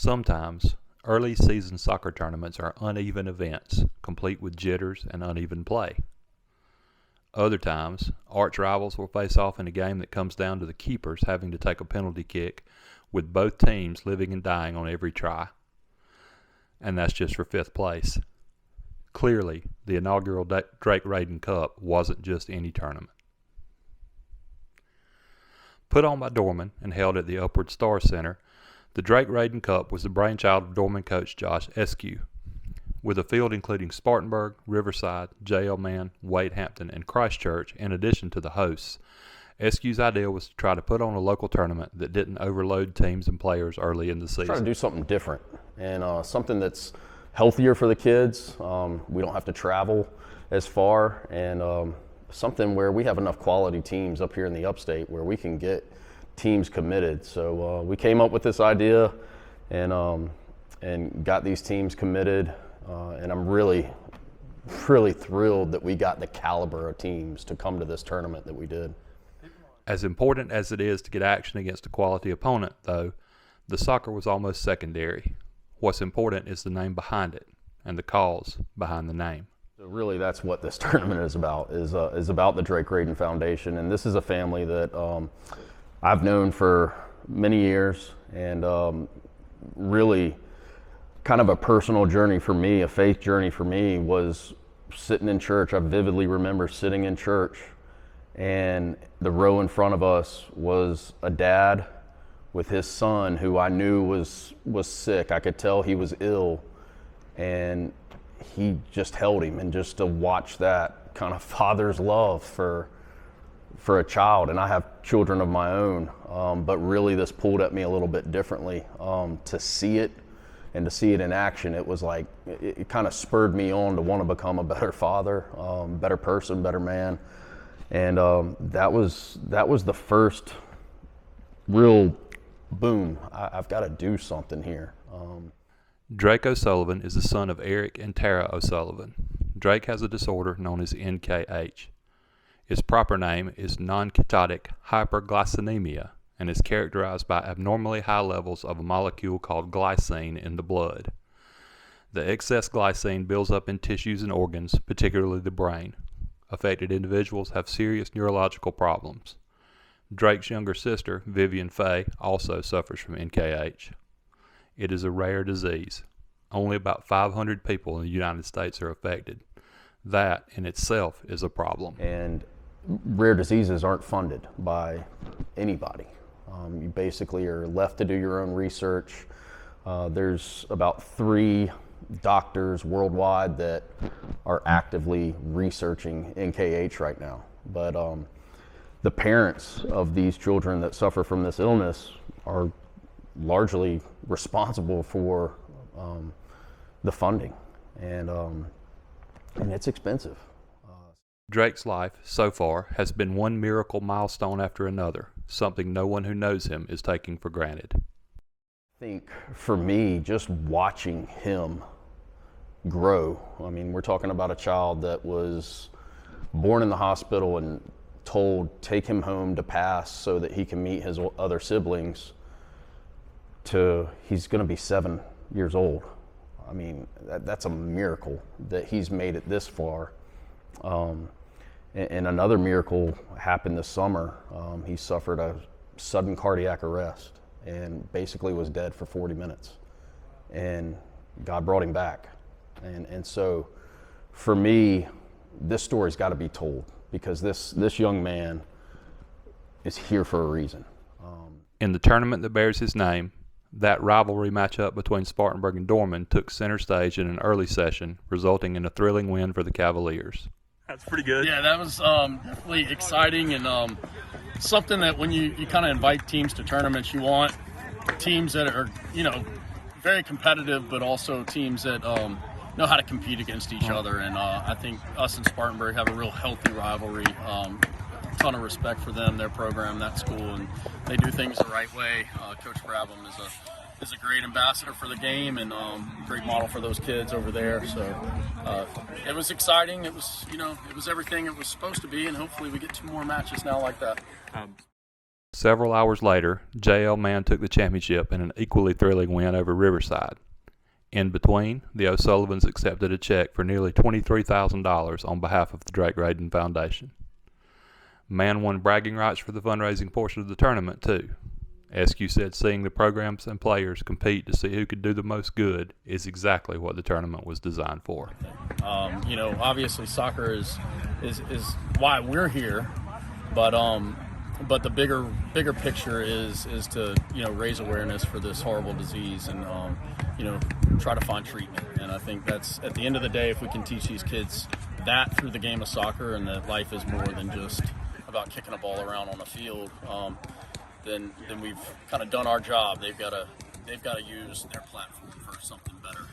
Sometimes, early season soccer tournaments are uneven events, complete with jitters and uneven play. Other times, arch rivals will face off in a game that comes down to the keepers having to take a penalty kick, with both teams living and dying on every try. And that's just for fifth place. Clearly, the inaugural Drake Rayden Cup wasn't just any tournament. Put on by Dorman and held at the Upward Star Center, the Drake Rayden Cup was the brainchild of Dorman coach Josh Eskew. With a field including Spartanburg, Riverside, JL Man, Wade Hampton, and Christchurch, in addition to the hosts, Eskew's idea was to try to put on a local tournament that didn't overload teams and players early in the season. Try to do something different and something that's healthier for the kids. We don't have to travel as far, and something where we have enough quality teams up here in the upstate where we can get teams committed. So we came up with this idea and got these teams committed, and I'm really thrilled that we got the caliber of teams to come to this tournament that we did. As important as it is to get action against a quality opponent, though, the soccer was almost secondary. What's important is the name behind it and the cause behind the name. So really, that's what this tournament is about. Is about the Drake Rayden Foundation, and this is a family that I've known for many years, and really, kind of a personal journey for me, a faith journey for me, was sitting in church. I vividly remember sitting in church, and the row in front of us was a dad with his son who I knew was sick. I could tell he was ill, and he just held him. And just to watch that kind of father's love for a child, and I have children of my own, but really this pulled at me a little bit differently. To see it and to see it in action, it was like, it kind of spurred me on to want to become a better father, better person, better man. And that was the first real boom. I've got to do something here. Drake O'Sullivan is the son of Eric and Tara O'Sullivan. Drake has a disorder known as NKH. Its proper name is non-ketotic hyperglycemia and is characterized by abnormally high levels of a molecule called glycine in the blood. The excess glycine builds up in tissues and organs, particularly the brain. Affected individuals have serious neurological problems. Drake's younger sister, Vivian Faye, also suffers from NKH. It is a rare disease. Only about 500 people in the United States are affected. That in itself is a problem. And rare diseases aren't funded by anybody. You basically are left to do your own research. There's about 3 doctors worldwide that are actively researching NKH right now. But the parents of these children that suffer from this illness are largely responsible for the funding, and it's expensive. Drake's life, so far, has been one miracle milestone after another, something no one who knows him is taking for granted. I think for me, just watching him grow, I mean, we're talking about a child that was born in the hospital and told, take him home to pass so that he can meet his other siblings, to he's going to be 7 years old. I mean, that's a miracle that he's made it this far. And another miracle happened this summer. He suffered a sudden cardiac arrest and basically was dead for 40 minutes. And God brought him back. And so for me, this story's got to be told, because this young man is here for a reason. In the tournament that bears his name, that rivalry matchup between Spartanburg and Dorman took center stage in an early session, resulting in a thrilling win for the Cavaliers. That's pretty good. Yeah, that was definitely exciting, and something that when you kind of invite teams to tournaments, you want teams that are, very competitive, but also teams that know how to compete against each other. And I think us and Spartanburg have a real healthy rivalry. Ton of respect for them, their program, that school, and they do things the right way. Coach Brabham is a great ambassador for the game, and great model for those kids over there. So it was exciting. It was, it was everything it was supposed to be, and hopefully we get 2 more matches now like that. Several hours later, JL Man took the championship in an equally thrilling win over Riverside. In between, the O'Sullivans accepted a check for nearly $23,000 on behalf of the Drake Rayden Foundation. Man won bragging rights for the fundraising portion of the tournament, too. SQ said seeing the programs and players compete to see who could do the most good is exactly what the tournament was designed for. Obviously soccer is why we're here, but the bigger picture is to raise awareness for this horrible disease and try to find treatment. And I think that's, at the end of the day, if we can teach these kids that through the game of soccer, and that life is more than just about kicking a ball around on a field, then we've kind of done our job. They've got to use their platform for something better.